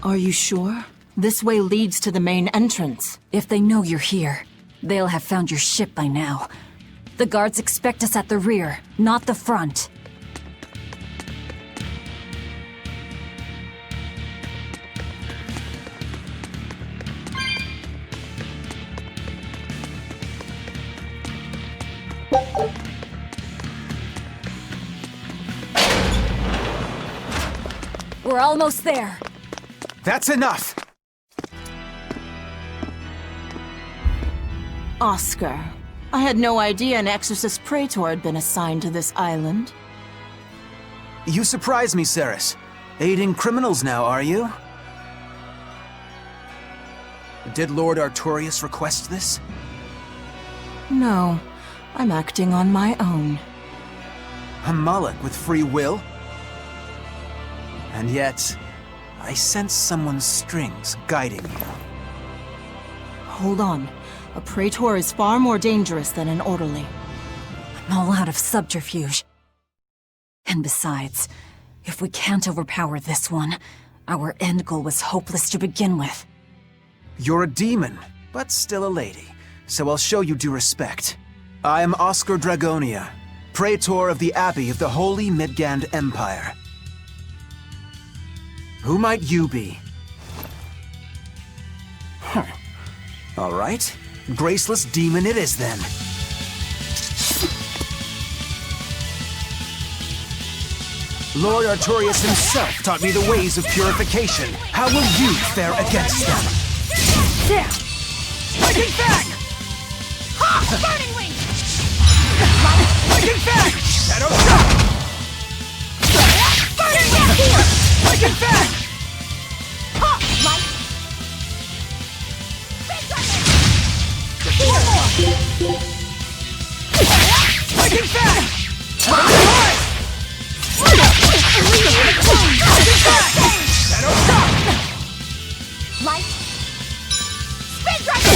Are you sure? This way leads to the main entrance. If they know you're here, they'll have found your ship by now. The guards expect us at the rear, not the front. We're almost there. That's enough! Oscar, I had no idea an exorcist praetor had been assigned to this island. You surprise me, Ceres. Aiding criminals now, are you? Did Lord Artorius request this? No, I'm acting on my own. A Moloch with free will? And yet, I sense someone's strings guiding you. Hold on. A praetor is far more dangerous than an orderly. I'm all out of subterfuge. And besides, if we can't overpower this one, our end goal was hopeless to begin with. You're a demon, but still a lady, so I'll show you due respect. I am Oscar Dragonia, praetor of the Abbey of the Holy Midgand Empire. Who might you be? All right. Graceless demon it is then. Lord Artorius himself taught me the ways of purification. How will you fare against them? Down! Striking back! Ha! Burning wing! Striking back! Shadow shot! Burning wing! Striking back! Ha! Light! One more! Striking back! Shadow shot! Light! Spin dragon!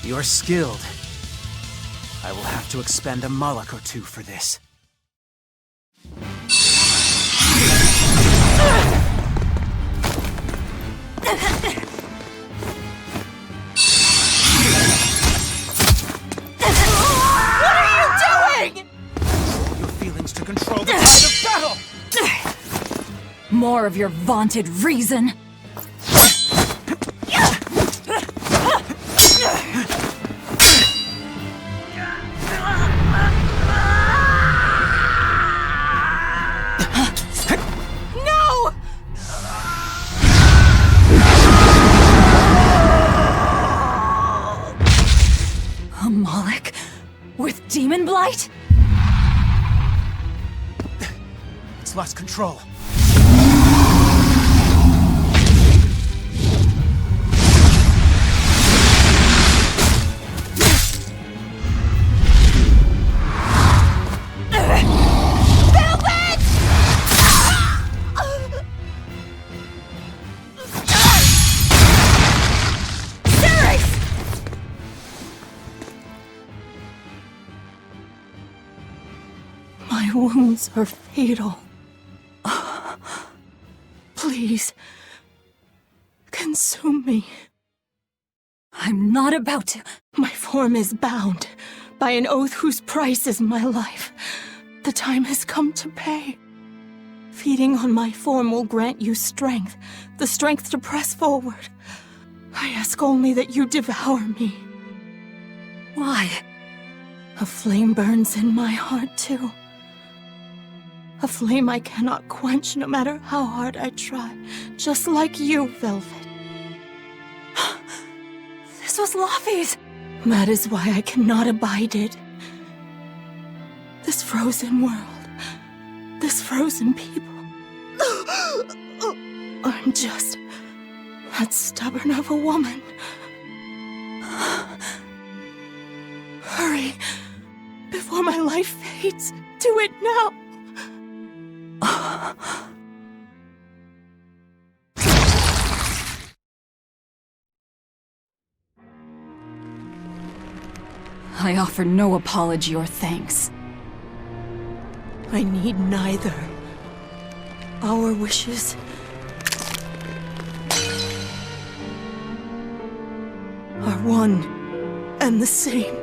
You're skilled. I will have to expend a Moloch or two for this. What are you doing? Control your feelings to control the tide of battle! More of your vaunted reason! A Moloch with demon blight? It's lost control. My wounds are fatal. Please, consume me. I'm not about to. My form is bound by an oath whose price is my life. The time has come to pay. Feeding on my form will grant you strength, the strength to press forward. I ask only that you devour me. Why? A flame burns in my heart, too. A flame I cannot quench no matter how hard I try, just like you, Velvet. This was Laphicet! That is why I cannot abide it. This frozen world, this frozen people. I'm just that stubborn of a woman. Hurry, before my life fades. Do it now. I offer no apology or thanks. I need neither. Our wishes are one and the same.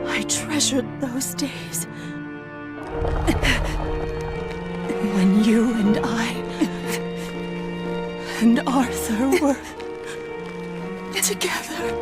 I treasured those days when you and I and Arthur were together.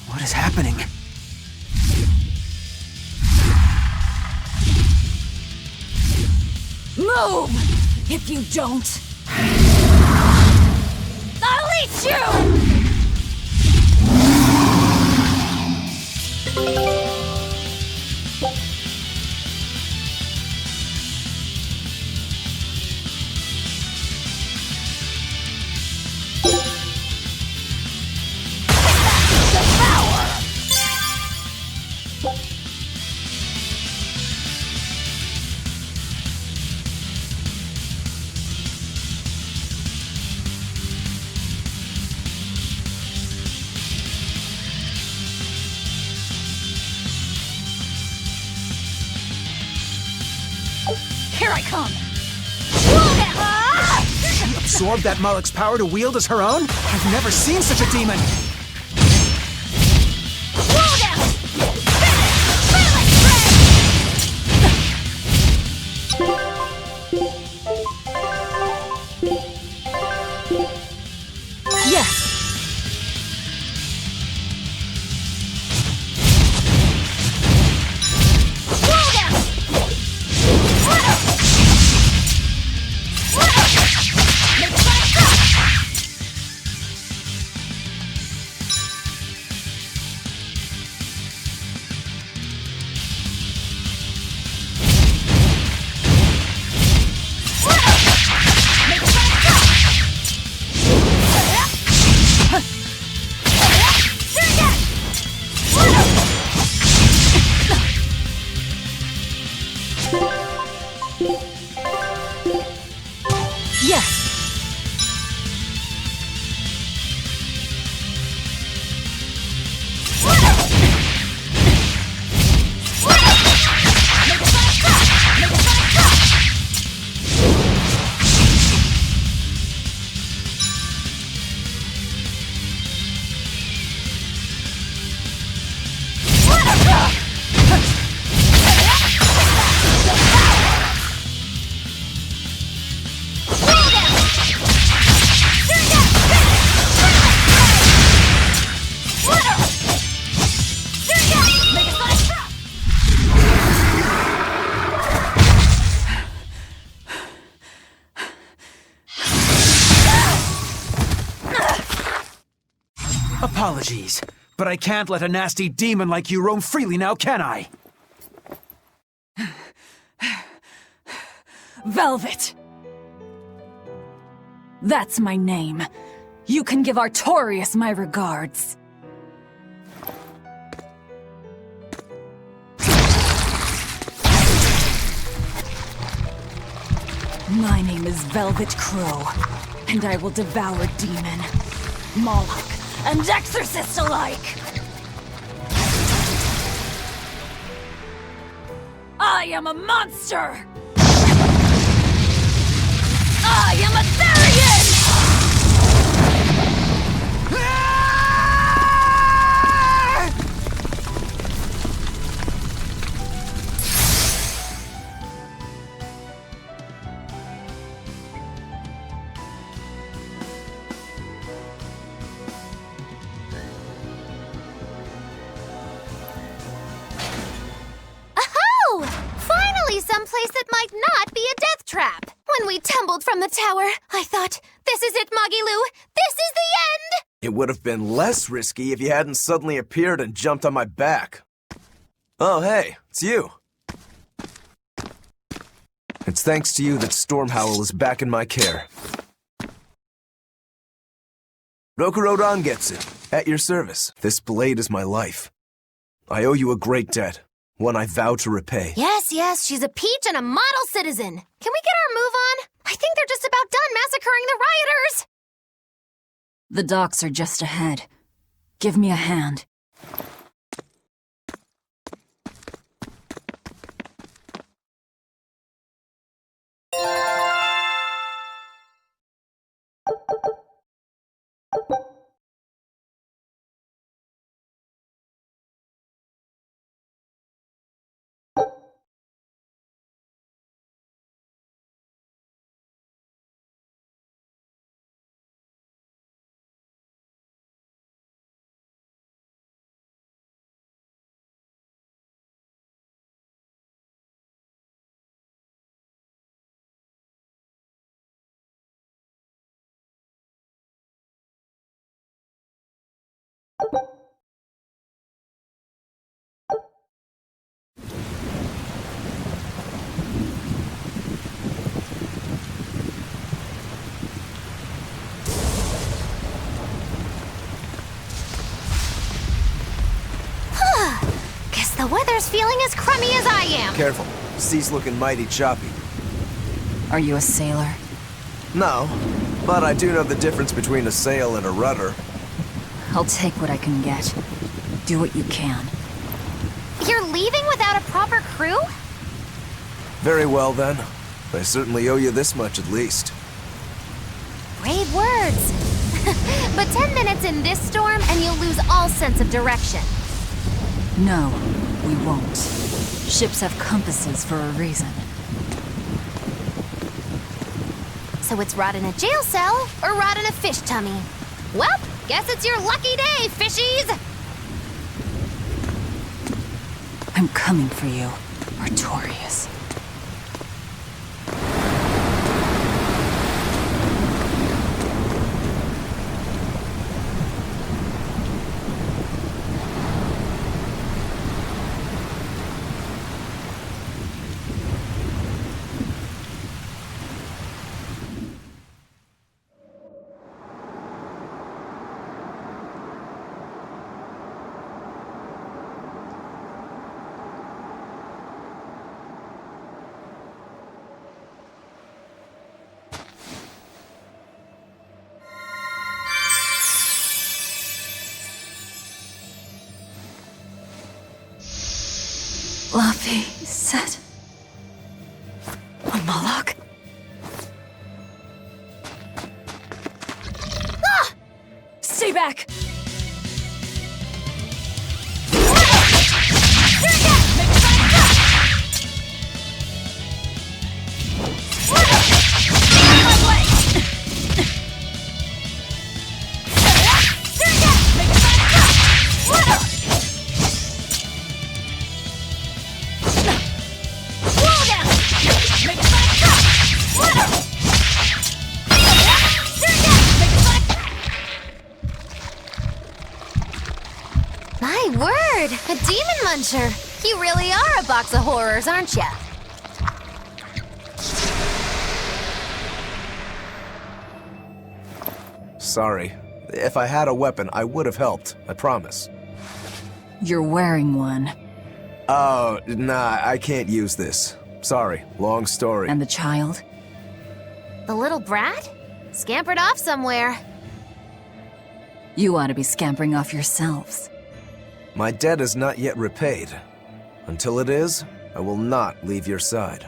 What is happening? Move! If you don't, I'll eat you! Here I come! She absorbed that Malak's power to wield as her own? I've never seen such a demon! Yes! Apologies, but I can't let a nasty demon like you roam freely now, can I? Velvet! That's my name. You can give Artorius my regards. My name is Velvet Crowe, and I will devour demon, Moloch, and exorcist alike! I am a monster! I am a Therian! Oh! Finally someplace that might not be a death trap! When we tumbled from the tower, I thought, this is it, Moggy-Lou! This is the end! It would have been less risky if you hadn't suddenly appeared and jumped on my back. Oh, hey, it's you. It's thanks to you that Stormhowl is back in my care. Rokurodan gets it. At your service. This blade is my life. I owe you a great debt. One I vow to repay. Yes, she's a peach and a model citizen. Can we get our move on? I think they're just about done massacring the rioters! The docks are just ahead. Give me a hand. Guess the weather's feeling as crummy as I am. Careful. Sea's looking mighty choppy. Are you a sailor? No, but I do know the difference between a sail and a rudder. I'll take what I can get. Do what you can. You're leaving without a proper crew? Very well, then. I certainly owe you this much at least. Brave words. But 10 minutes in this storm and you'll lose all sense of direction. No, we won't. Ships have compasses for a reason. So it's rot in a jail cell or rot in a fish tummy? Well, guess it's your lucky day, fishies! I'm coming for you, Artorius. Laphicet. Moloch? Ah! Stay back! word! A demon muncher! You really are a box of horrors, aren't ya? Sorry. If I had a weapon, I would have helped. I promise. You're wearing one. Oh, nah, I can't use this. Sorry, long story. And the child? The little brat? Scampered off somewhere. You ought to be scampering off yourselves. My debt is not yet repaid. Until it is, I will not leave your side.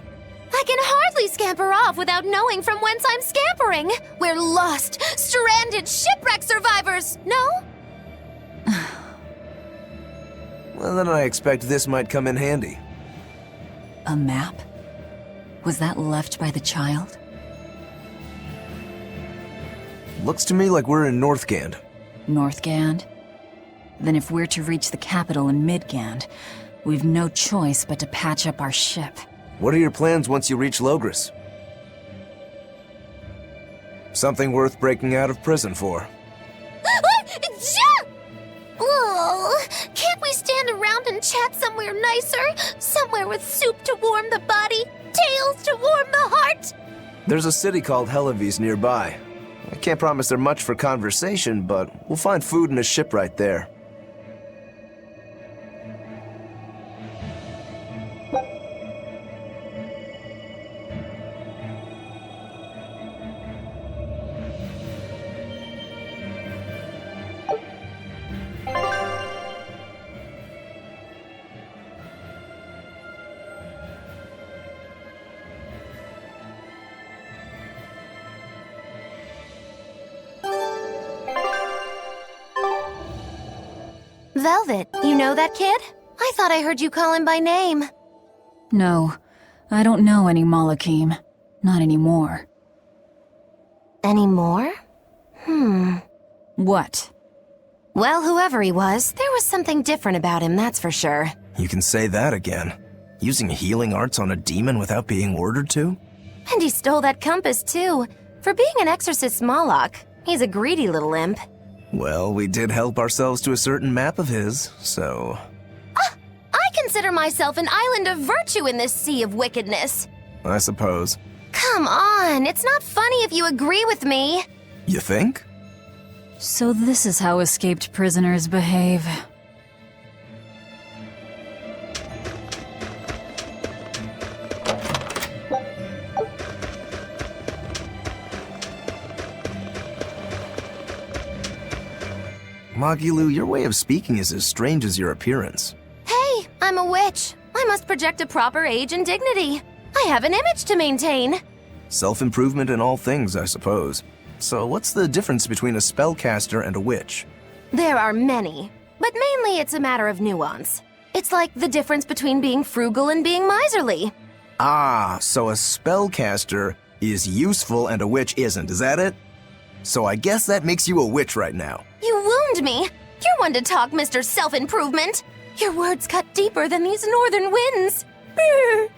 I can hardly scamper off without knowing from whence I'm scampering. We're lost, stranded shipwreck survivors, no? Well, then I expect this might come in handy. A map? Was that left by the child? Looks to me like we're in Northgand. Northgand? Then if we're to reach the capital in Midgand, we've no choice but to patch up our ship. What are your plans once you reach Logris? Something worth breaking out of prison for. Oh, can't we stand around and chat somewhere nicer? Somewhere with soup to warm the body, tales to warm the heart? There's a city called Helavis nearby. I can't promise they're much for conversation, but we'll find food and a ship right there. Velvet, you know that kid? I thought I heard you call him by name. No, I don't know any Malakim. Not anymore. Anymore? What? Well, whoever he was, there was something different about him, that's for sure. You can say that again. Using healing arts on a demon without being ordered to? And he stole that compass, too. For being an exorcist Moloch, he's a greedy little imp. Well, we did help ourselves to a certain map of his, so... I consider myself an island of virtue in this sea of wickedness. I suppose. Come on, it's not funny if you agree with me. You think? So this is how escaped prisoners behave. Magilu, your way of speaking is as strange as your appearance. Hey, I'm a witch. I must project a proper age and dignity. I have an image to maintain. Self-improvement in all things, I suppose. So what's the difference between a spellcaster and a witch? There are many, but mainly it's a matter of nuance. It's like the difference between being frugal and being miserly. Ah, so a spellcaster is useful and a witch isn't, is that it? So I guess that makes you a witch right now. You wound me. You're one to talk, Mr. Self-Improvement. Your words cut deeper than these northern winds. Brr.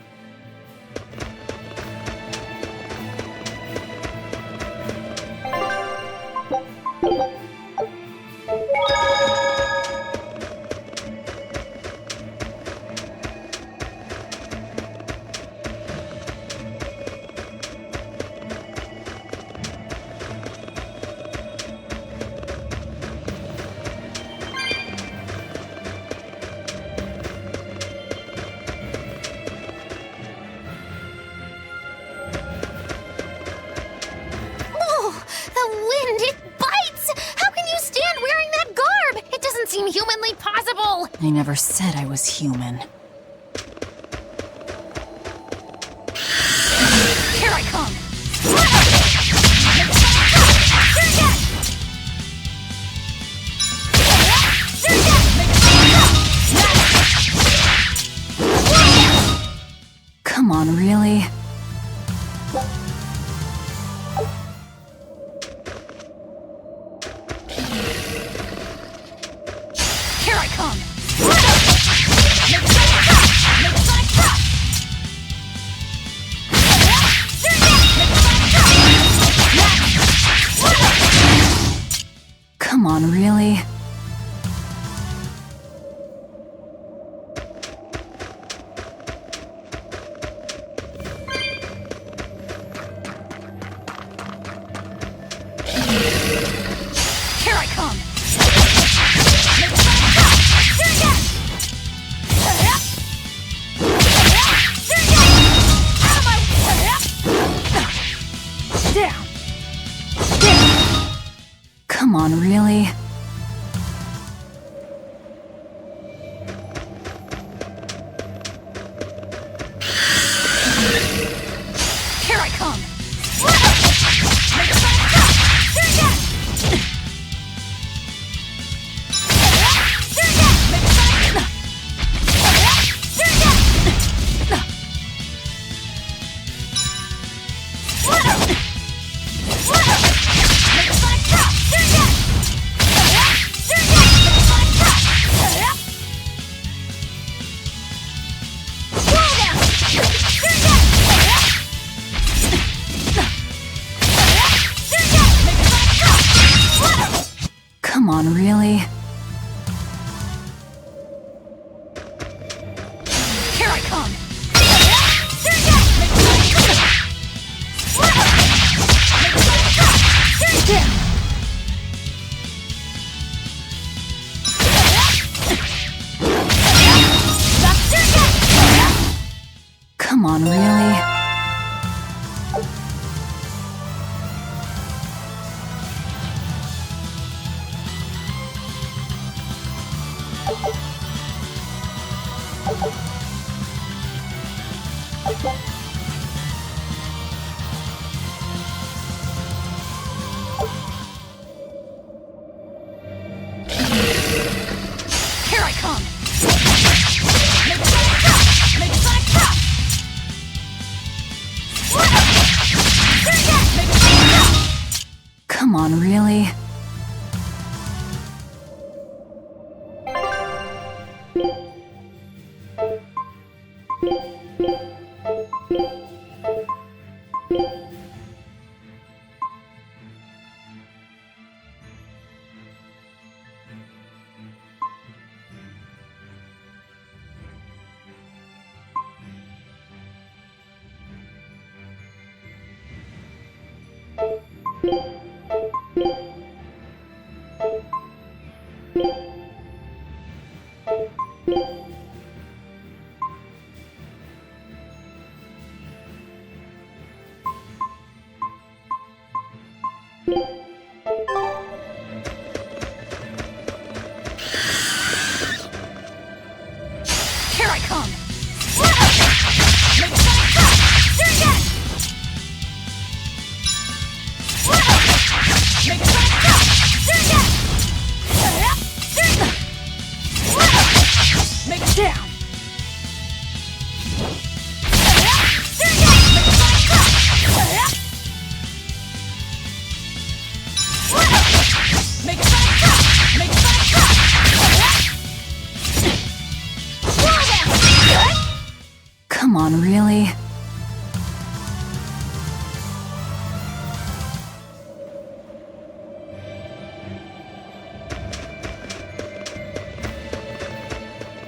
Humanly possible! I never said I was human. Here I come! Come on, really? Here I come! Here I come! Down! Come on, really? Here I come! Come on, really? Here I come! Come on, really? Here I come! Come on, really? Here I come! Down! Come on, really?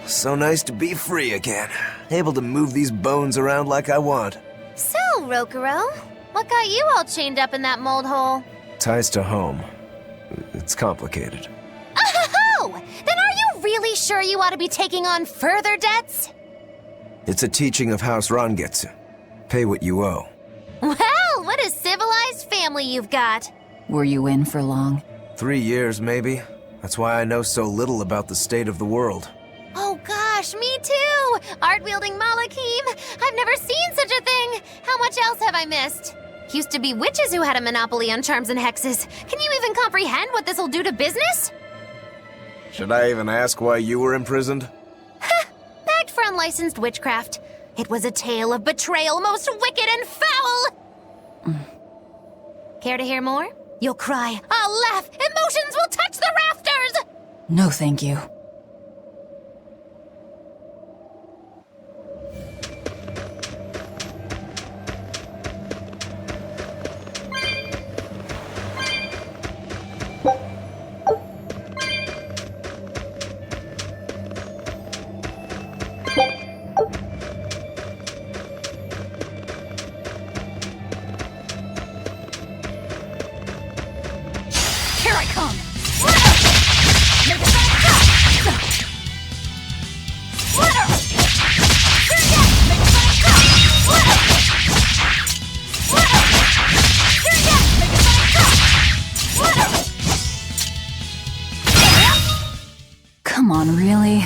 So nice to be free again. Able to move these bones around like I want. So, Rokuro, what got you all chained up in that mold hole? Ties to home. It's complicated. Oh! Then are you really sure you ought to be taking on further debts? It's a teaching of House Rangetsu. Pay what you owe. Well, what a civilized family you've got. Were you in for long? 3 years, maybe. That's why I know so little about the state of the world. Oh gosh, me too! Art-wielding Malakim! I've never seen such a thing! How much else have I missed? Used to be witches who had a monopoly on charms and hexes. Can you even comprehend what this'll do to business? Should I even ask why you were imprisoned? Bagged for unlicensed witchcraft. It was a tale of betrayal most wicked and foul! Care to hear more? You'll cry, I'll laugh, emotions will touch the rafters! No, thank you. on, really?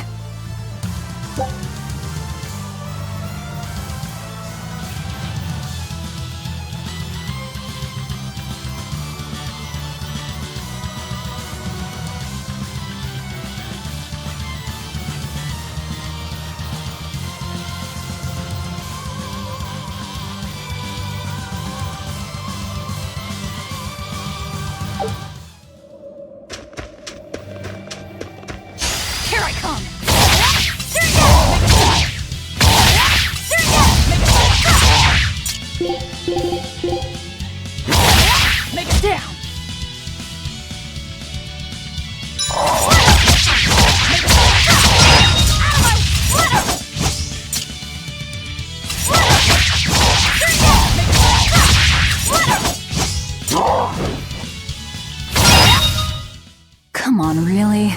Come on, really?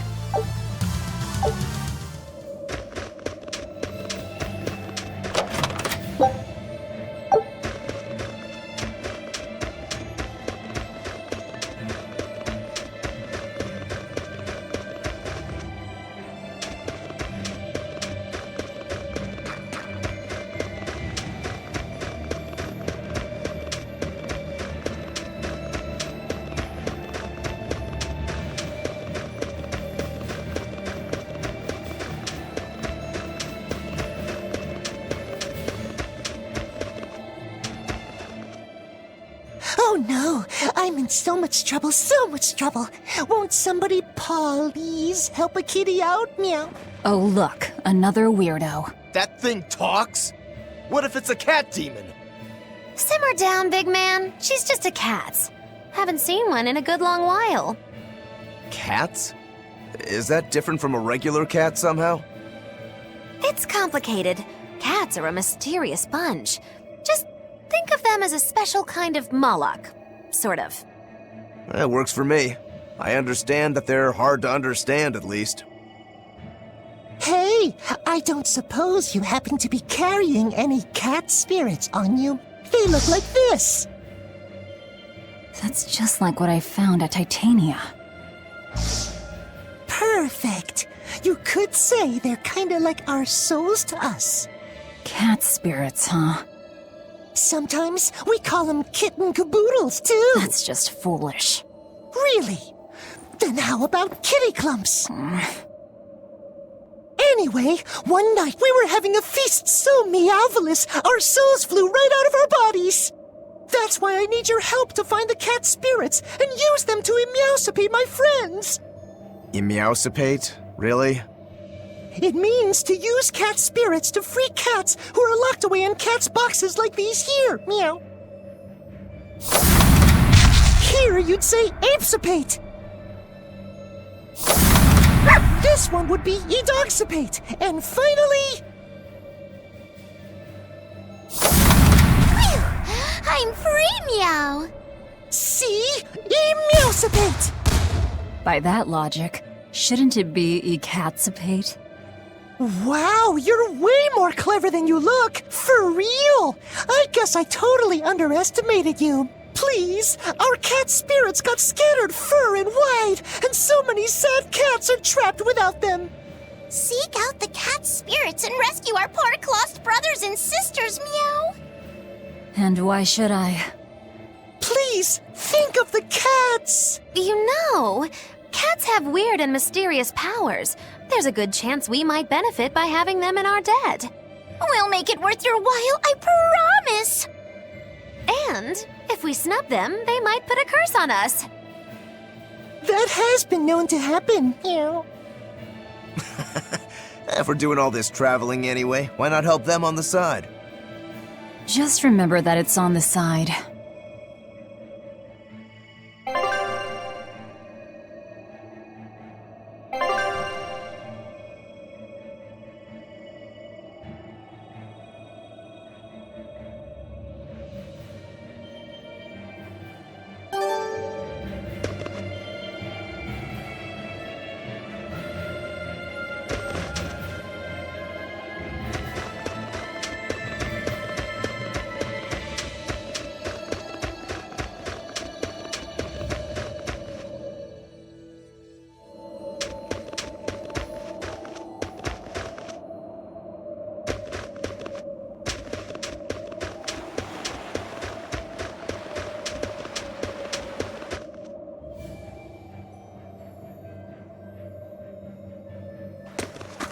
Oh no, I'm in so much trouble, so much trouble. Won't somebody please help a kitty out? Meow. Oh look, another weirdo. That thing talks? What if it's a cat demon? Simmer down, big man. She's just a cat. Haven't seen one in a good long while. Cats? Is that different from a regular cat somehow? It's complicated. Cats are a mysterious bunch. Just think of them as a special kind of Moloch. Sort of. That works for me. I understand that they're hard to understand, at least. Hey, I don't suppose you happen to be carrying any cat spirits on you? They look like this. That's just like what I found at Titania. Perfect. You could say they're kinda like our souls to us. Cat spirits, huh? Sometimes we call them kitten caboodles, too. That's just foolish. Really? Then how about kitty clumps? Anyway, one night we were having a feast so meowvelous, our souls flew right out of our bodies. That's why I need your help to find the cat spirits and use them to emeowsipate my friends. Emeowsipate? Really? It means to use cat spirits to free cats who are locked away in cats' boxes like these here. Meow. Here you'd say apesipate. This one would be edogsipate. And finally... Phew! I'm free, meow! See? Emeowsipate! By that logic, shouldn't it be ecatsipate? Wow, you're way more clever than you look! For real! I guess I totally underestimated you. Please, our cat spirits got scattered far and wide, and so many sad cats are trapped without them. Seek out the cat spirits and rescue our poor lost brothers and sisters, meow! And why should I? Please, think of the cats! You know, cats have weird and mysterious powers. There's a good chance we might benefit by having them in our debt. We'll make it worth your while, I promise! And if we snub them, they might put a curse on us. That has been known to happen. Meow. If we're doing all this traveling anyway, why not help them on the side? Just remember that it's on the side.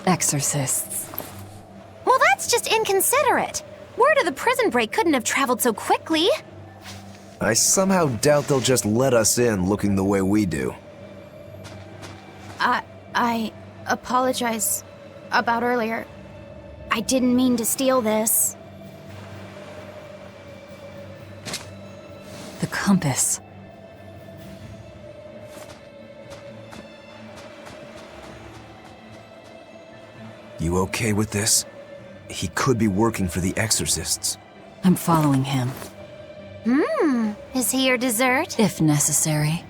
Exorcists. Well, that's just inconsiderate. Word of the prison break couldn't have traveled so quickly. I somehow doubt they'll just let us in looking the way we do. I apologize about earlier. I didn't mean to steal this. The compass. You okay with this? He could be working for the exorcists. I'm following him, Is he your dessert? if necessary.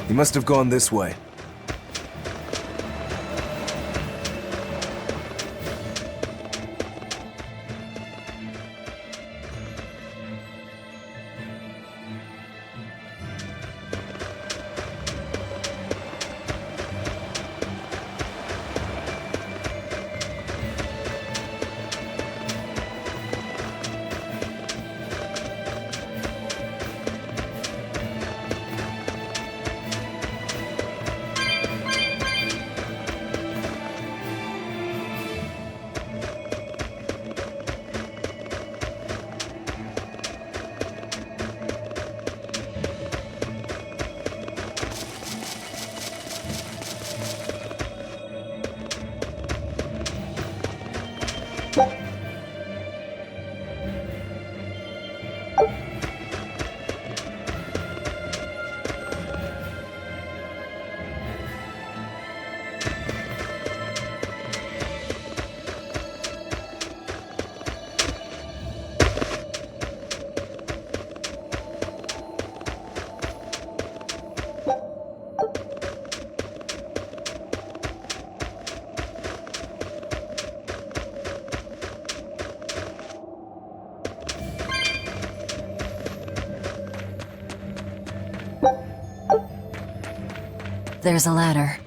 He must have gone this way. There's a ladder.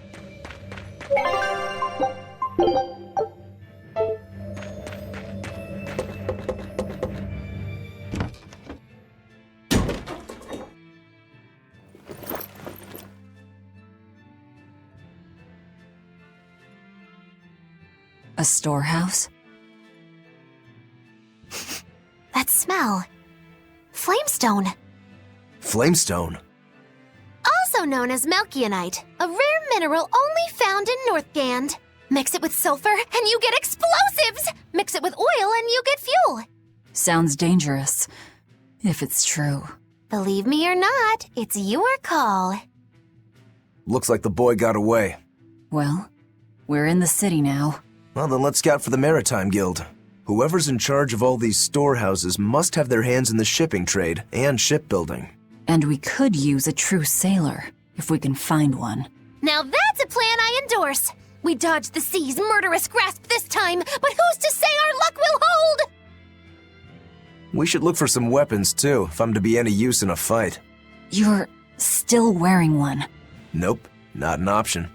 A storehouse? That smell. Flamestone. Flamestone? Also known as Melchionite, a rare mineral only found in Northgand. Mix it with sulfur and you get explosives! Mix it with oil and you get fuel. Sounds dangerous, if it's true. Believe me or not, it's your call. Looks like the boy got away. Well, we're in the city now. Well, then let's scout for the Maritime Guild. Whoever's in charge of all these storehouses must have their hands in the shipping trade and shipbuilding. And we could use a true sailor, if we can find one. Now that's a plan I endorse. We dodged the sea's murderous grasp this time, but who's to say our luck will hold? We should look for some weapons too, if I'm to be any use in a fight. You're still wearing one. Nope, not an option.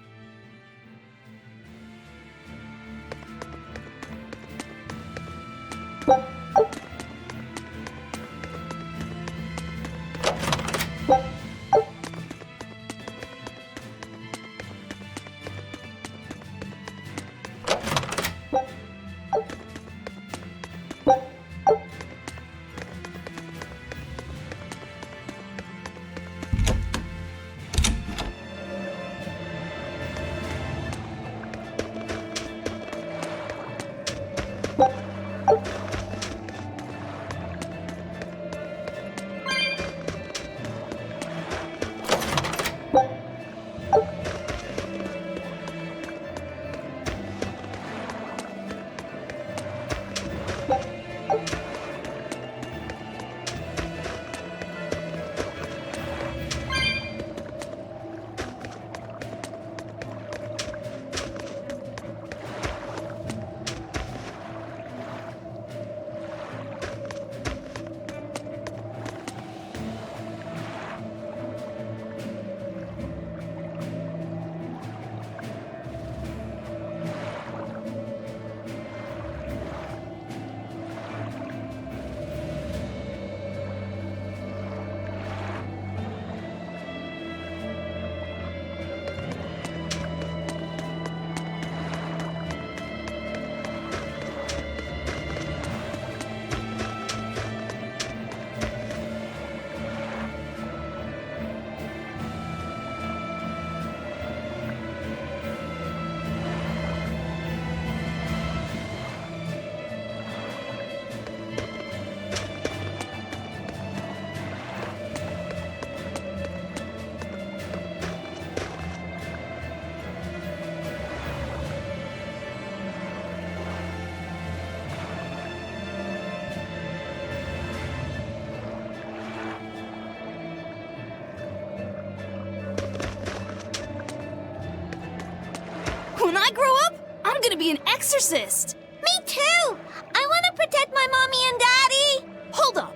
exorcist! Me too! I want to protect my mommy and daddy! Hold up!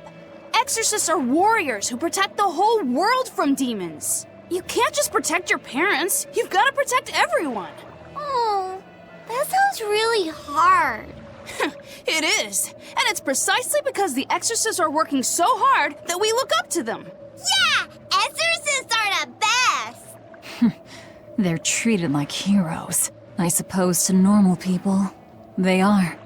Exorcists are warriors who protect the whole world from demons. You can't just protect your parents. You've got to protect everyone. Oh, that sounds really hard. It is. And it's precisely because the exorcists are working so hard that we look up to them. Yeah! Exorcists are the best! They're treated like heroes. I suppose to normal people, they are.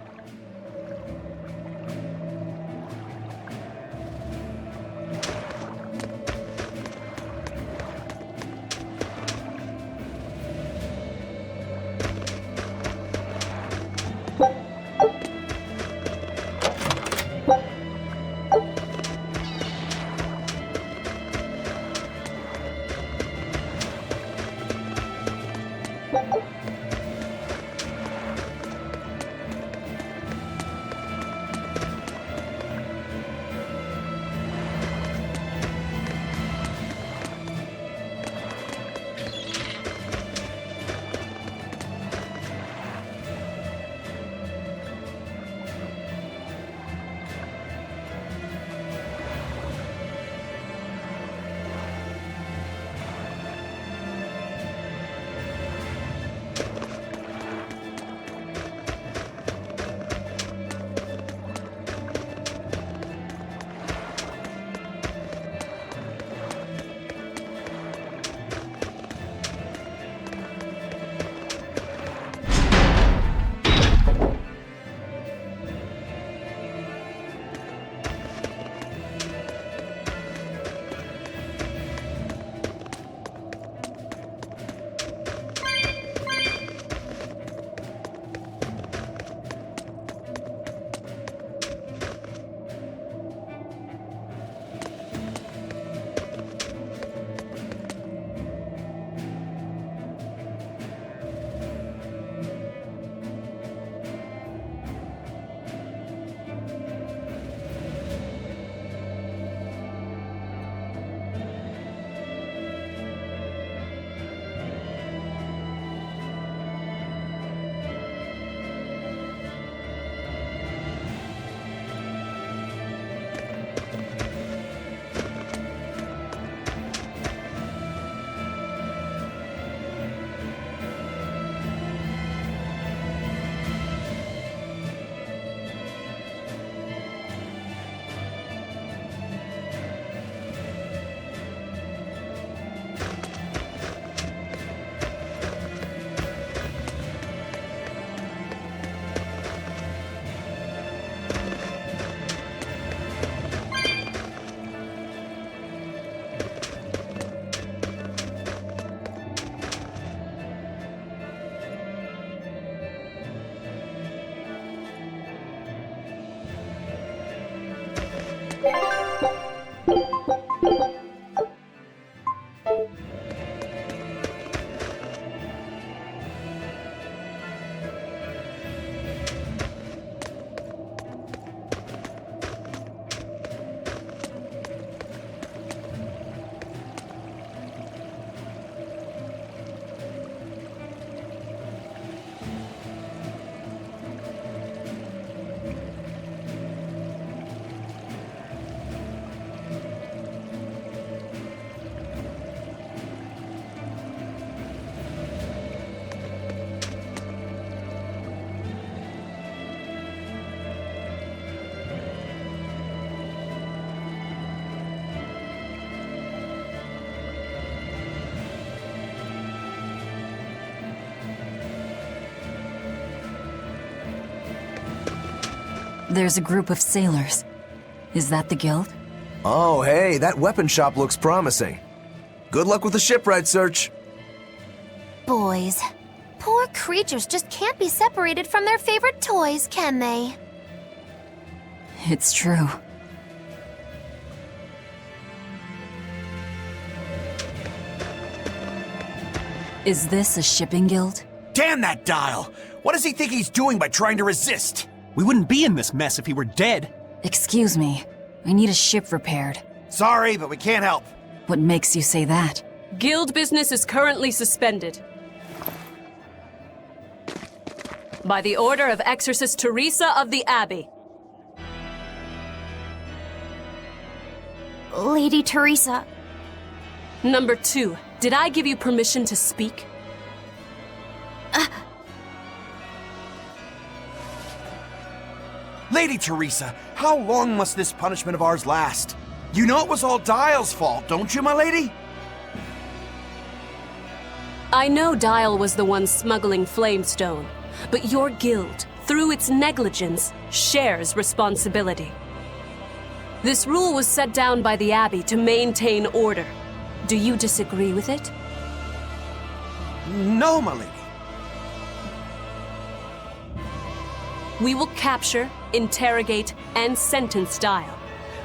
There's a group of sailors. Is that the guild? Oh, hey, that weapon shop looks promising. Good luck with the shipwright search. Boys. Poor creatures just can't be separated from their favorite toys, can they? It's true. Is this a shipping guild? Damn that dial! What does he think he's doing by trying to resist? We wouldn't be in this mess if he were dead. Excuse me. I need a ship repaired. Sorry, but we can't help. What makes you say that? Guild business is currently suspended. By the order of Exorcist Teresa of the Abbey. Lady Teresa. Number 2, did I give you permission to speak? Lady Teresa, how long must this punishment of ours last? You know it was all Dial's fault, don't you, my lady? I know Dial was the one smuggling Flamestone, but your guild, through its negligence, shares responsibility. This rule was set down by the Abbey to maintain order. Do you disagree with it? No, my lady. We will capture, interrogate, and sentence Dial.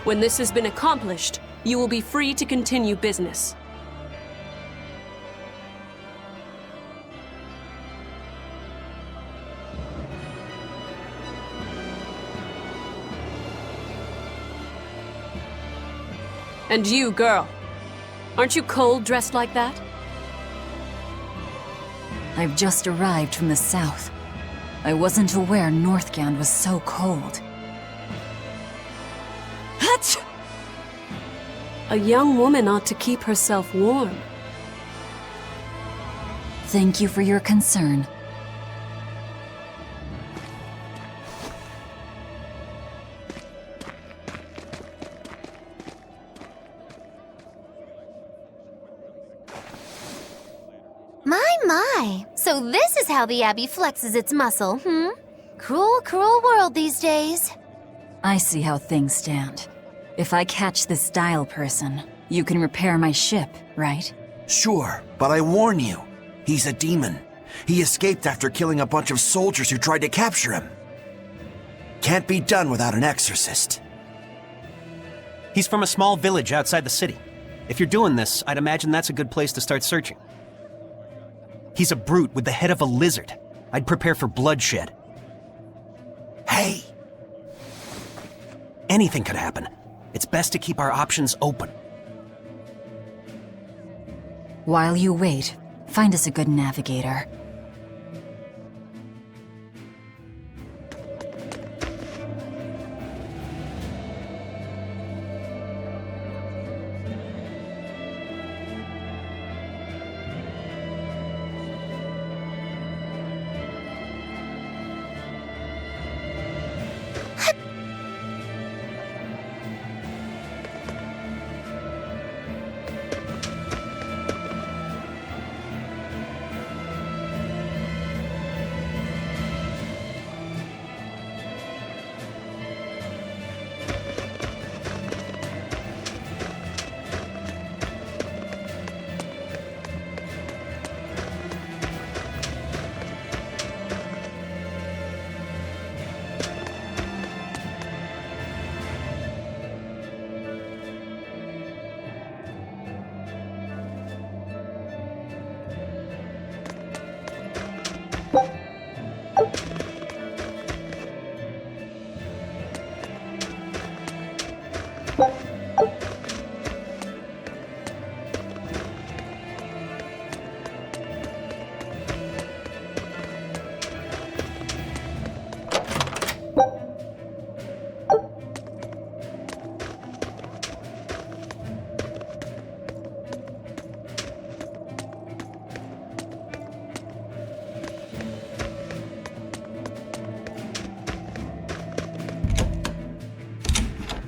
When this has been accomplished, you will be free to continue business. And you, girl, aren't you cold dressed like that? I've just arrived from the south. I wasn't aware Northgand was so cold. Hatch! A young woman ought to keep herself warm. Thank you for your concern. My. So this is how the Abbey flexes its muscle, Cruel, cruel world these days. I see how things stand. If I catch this Dial person, you can repair my ship, right? Sure, but I warn you, he's a demon. He escaped after killing a bunch of soldiers who tried to capture him. Can't be done without an exorcist. He's from a small village outside the city. If you're doing this, I'd imagine that's a good place to start searching. He's a brute with the head of a lizard. I'd prepare for bloodshed. Hey! Anything could happen. It's best to keep our options open. While you wait, find us a good navigator.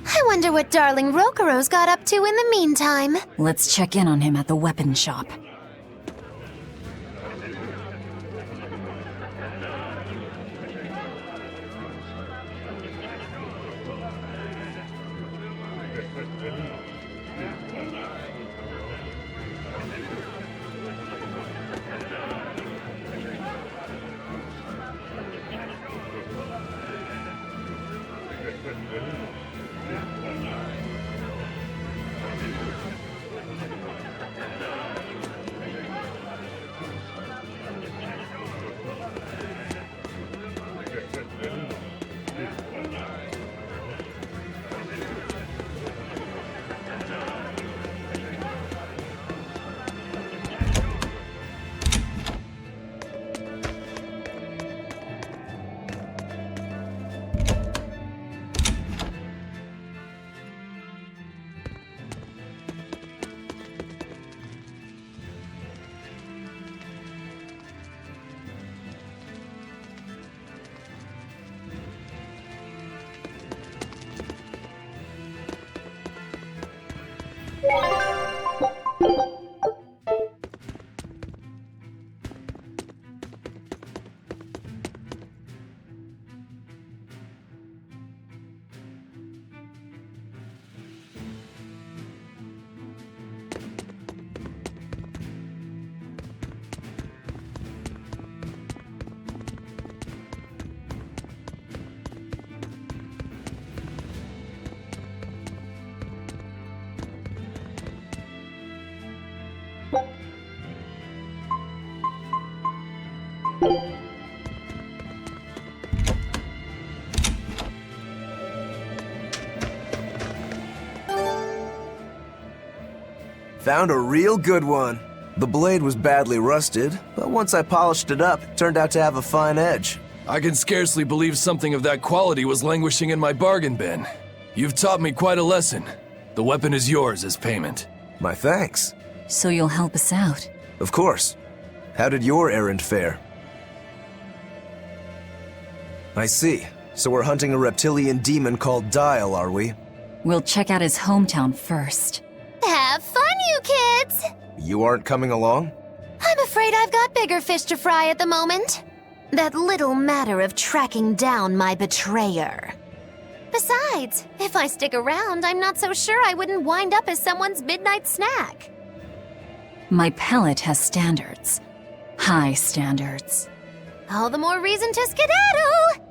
I wonder what darling Rokuro's got up to in the meantime. Let's check in on him at the weapon shop. Found a real good one. The blade was badly rusted, but once I polished it up, it turned out to have a fine edge. I can scarcely believe something of that quality was languishing in my bargain bin. You've taught me quite a lesson. The weapon is yours as payment. My thanks. So you'll help us out? Of course. How did your errand fare? I see. So we're hunting a reptilian demon called Dial, are we? We'll check out his hometown first. Have fun, you kids! You aren't coming along? I'm afraid I've got bigger fish to fry at the moment. That little matter of tracking down my betrayer. Besides, if I stick around, I'm not so sure I wouldn't wind up as someone's midnight snack. My palate has standards. High standards. All the more reason to skedaddle!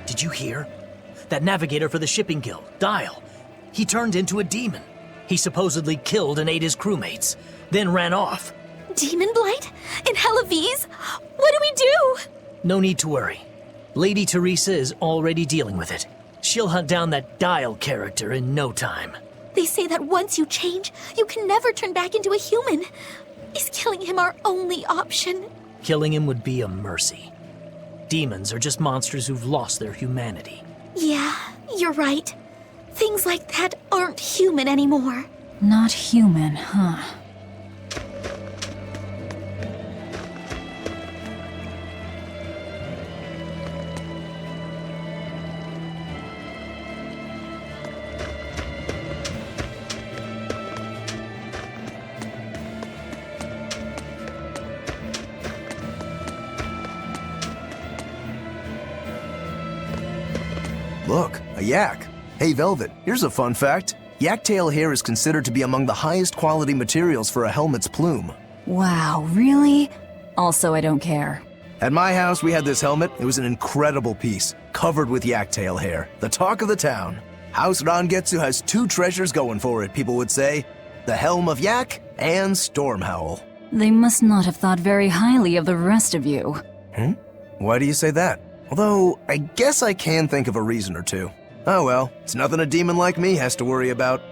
Did you hear? That navigator for the shipping guild, Dial. He turned into a demon. He supposedly killed and ate his crewmates, then ran off. Demon Blight? In Hellevese? What do we do? No need to worry. Lady Teresa is already dealing with it. She'll hunt down that Dial character in no time. They say that once you change, you can never turn back into a human. Is killing him our only option? Killing him would be a mercy. Demons are just monsters who've lost their humanity. Yeah, you're right. Things like that aren't human anymore. Not human, huh? Look, a yak. Hey Velvet, here's a fun fact. Yaktail hair is considered to be among the highest quality materials for a helmet's plume. Wow, really? Also, I don't care. At my house, we had this helmet. It was an incredible piece, covered with yaktail hair, the talk of the town. House Rangetsu has two treasures going for it, people would say. The Helm of Yak and Storm Howl. They must not have thought very highly of the rest of you. Why do you say that? Although, I guess I can think of a reason or two. Oh well, it's nothing a demon like me has to worry about.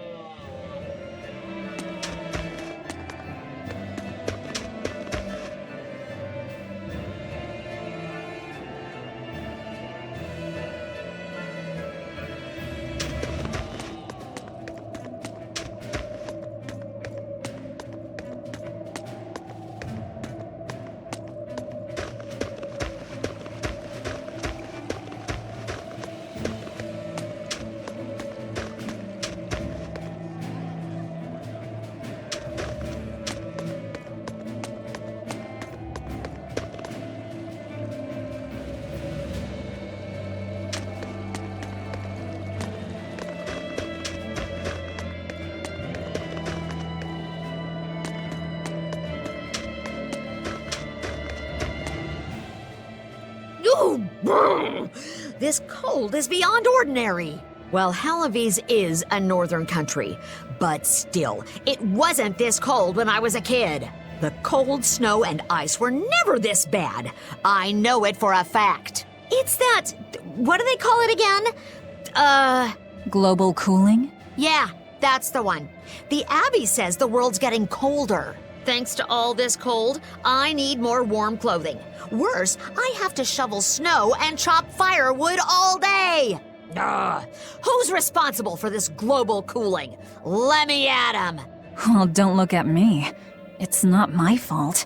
This cold is beyond ordinary. Well, Halavis is a northern country, but still, it wasn't this cold when I was a kid. The cold, snow, and ice were never this bad. I know it for a fact. It's that... what do they call it again? Global cooling? Yeah, that's the one. The Abbey says the world's getting colder. Thanks to all this cold, I need more warm clothing. Worse, I have to shovel snow and chop firewood all day. Who's responsible for this global cooling? Let me at 'em. Well, don't look at me. It's not my fault.